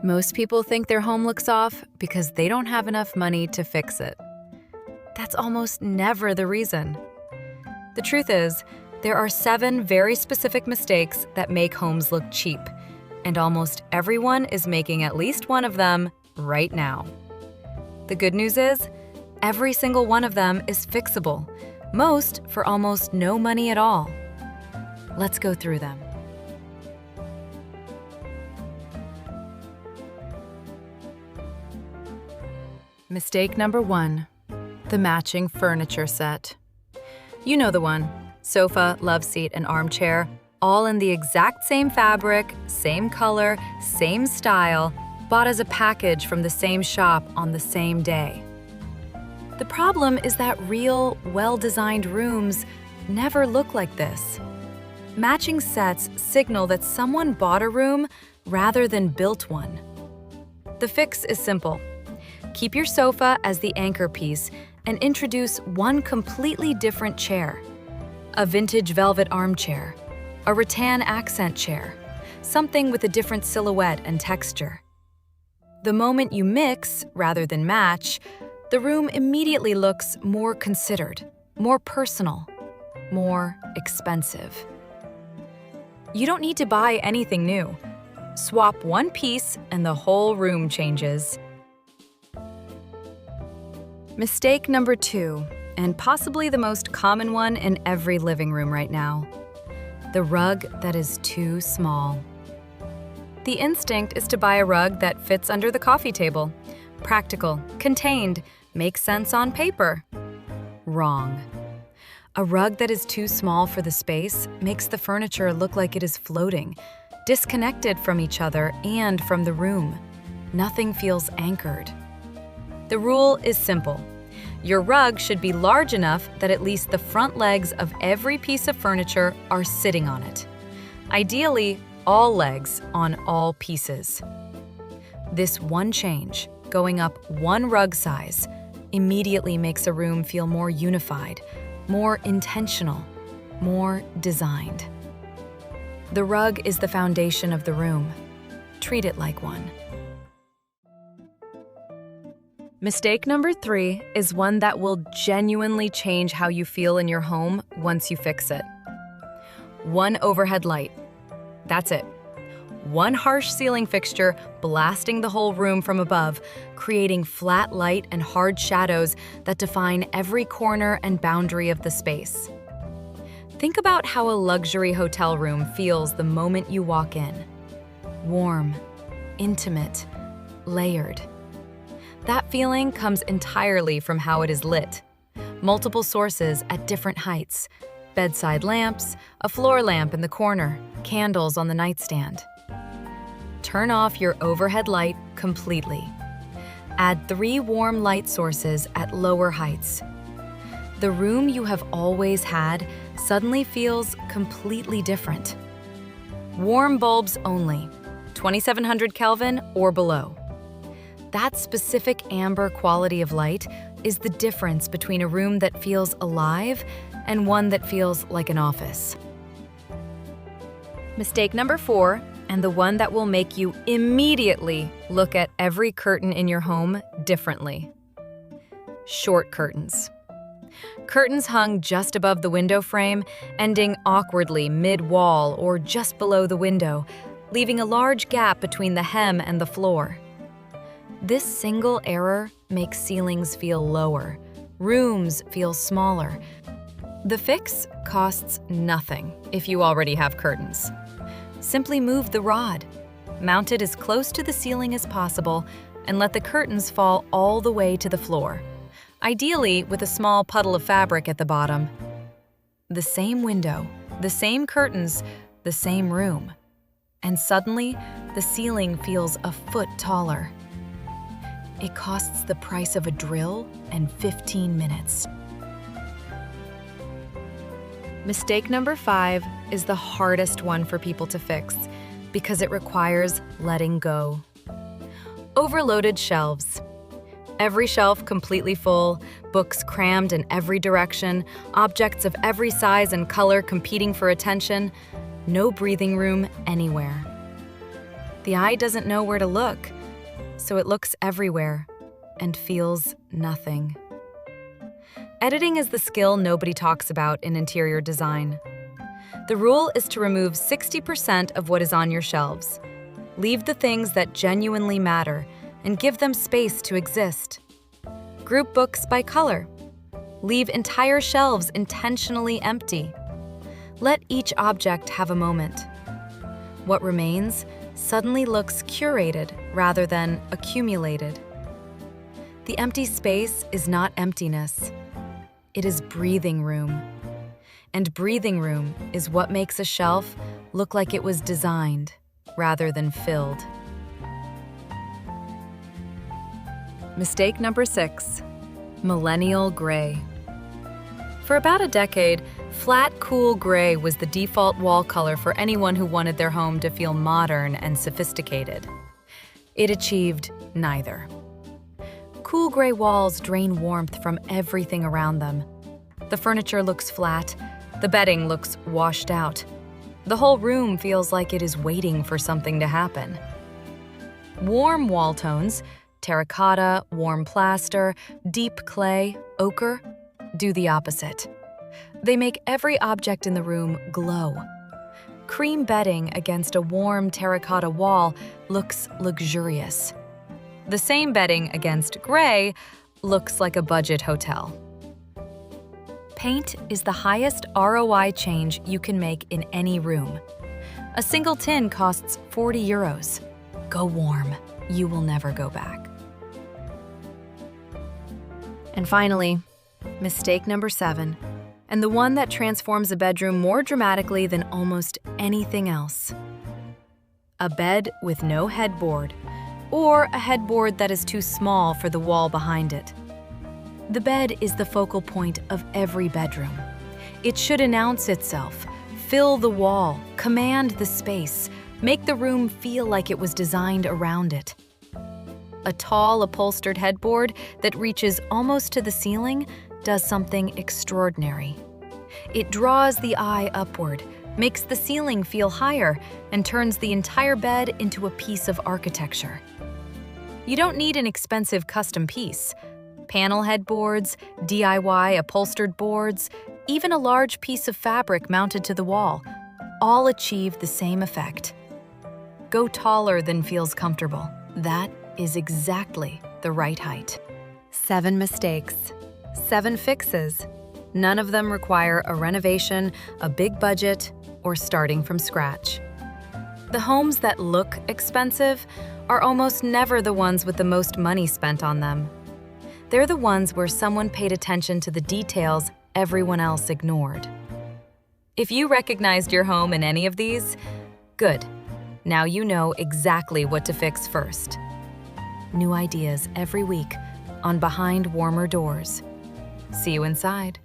Most people think their home looks off because they don't have enough money to fix it. That's almost never the reason. The truth is, there are 7 very specific mistakes that make homes look cheap, and almost everyone is making at least one of them right now. The good news is, every single one of them is fixable, most for almost no money at all. Let's go through them. Mistake number 1, the matching furniture set. You know the one: sofa, love seat, and armchair, all in the exact same fabric, same color, same style, bought as a package from the same shop on the same day. The problem is that real, well-designed rooms never look like this. Matching sets signal that someone bought a room rather than built one. The fix is simple. Keep your sofa as the anchor piece and introduce one completely different chair. A vintage velvet armchair, a rattan accent chair, something with a different silhouette and texture. The moment you mix rather than match, the room immediately looks more considered, more personal, more expensive. You don't need to buy anything new. Swap one piece and the whole room changes. Mistake number 2, and possibly the most common one in every living room right now: the rug that is too small. The instinct is to buy a rug that fits under the coffee table. Practical, contained, makes sense on paper. Wrong. A rug that is too small for the space makes the furniture look like it is floating, disconnected from each other and from the room. Nothing feels anchored. The rule is simple. Your rug should be large enough that at least the front legs of every piece of furniture are sitting on it. Ideally, all legs on all pieces. This one change, going up one rug size, immediately makes a room feel more unified, more intentional, more designed. The rug is the foundation of the room. Treat it like one. Mistake number 3 is one that will genuinely change how you feel in your home once you fix it. One overhead light. That's it. One harsh ceiling fixture blasting the whole room from above, creating flat light and hard shadows that define every corner and boundary of the space. Think about how a luxury hotel room feels the moment you walk in. Warm, intimate, layered. That feeling comes entirely from how it is lit. Multiple sources at different heights. Bedside lamps, a floor lamp in the corner, candles on the nightstand. Turn off your overhead light completely. Add 3 warm light sources at lower heights. The room you have always had suddenly feels completely different. Warm bulbs only, 2700 Kelvin or below. That specific amber quality of light is the difference between a room that feels alive and one that feels like an office. Mistake number 4, and the one that will make you immediately look at every curtain in your home differently. Short curtains. Curtains hung just above the window frame, ending awkwardly mid-wall or just below the window, leaving a large gap between the hem and the floor. This single error makes ceilings feel lower, rooms feel smaller. The fix costs nothing if you already have curtains. Simply move the rod, mount it as close to the ceiling as possible, and let the curtains fall all the way to the floor, ideally with a small puddle of fabric at the bottom. The same window, the same curtains, the same room. And suddenly, the ceiling feels a foot taller. It costs the price of a drill and 15 minutes. Mistake number 5 is the hardest one for people to fix because it requires letting go. Overloaded shelves. Every shelf completely full, books crammed in every direction, objects of every size and color competing for attention, no breathing room anywhere. The eye doesn't know where to look, so it looks everywhere and feels nothing. Editing is the skill nobody talks about in interior design. The rule is to remove 60% of what is on your shelves. Leave the things that genuinely matter and give them space to exist. Group books by color. Leave entire shelves intentionally empty. Let each object have a moment. What remains suddenly looks curated rather than accumulated. The empty space is not emptiness. It is breathing room. And breathing room is what makes a shelf look like it was designed rather than filled. Mistake number 6, millennial gray. For about a decade, flat, cool gray was the default wall color for anyone who wanted their home to feel modern and sophisticated. It achieved neither. Cool gray walls drain warmth from everything around them. The furniture looks flat, the bedding looks washed out. The whole room feels like it is waiting for something to happen. Warm wall tones, terracotta, warm plaster, deep clay, ochre, do the opposite. They make every object in the room glow. Cream bedding against a warm terracotta wall looks luxurious. The same bedding against gray looks like a budget hotel. Paint is the highest ROI change you can make in any room. A single tin costs 40 euros. Go warm. You will never go back. And finally, mistake number 7, and the one that transforms a bedroom more dramatically than almost anything else. A bed with no headboard, or a headboard that is too small for the wall behind it. The bed is the focal point of every bedroom. It should announce itself, fill the wall, command the space, make the room feel like it was designed around it. A tall, upholstered headboard that reaches almost to the ceiling does something extraordinary. It draws the eye upward, makes the ceiling feel higher, and turns the entire bed into a piece of architecture. You don't need an expensive custom piece. Panel headboards, DIY upholstered boards, even a large piece of fabric mounted to the wall, all achieve the same effect. Go taller than feels comfortable. That is exactly the right height. 7 mistakes, 7 fixes. None of them require a renovation, a big budget, or starting from scratch. The homes that look expensive are almost never the ones with the most money spent on them. They're the ones where someone paid attention to the details everyone else ignored. If you recognized your home in any of these, good. Now you know exactly what to fix first. New ideas every week on Behind Warmer Doors. See you inside.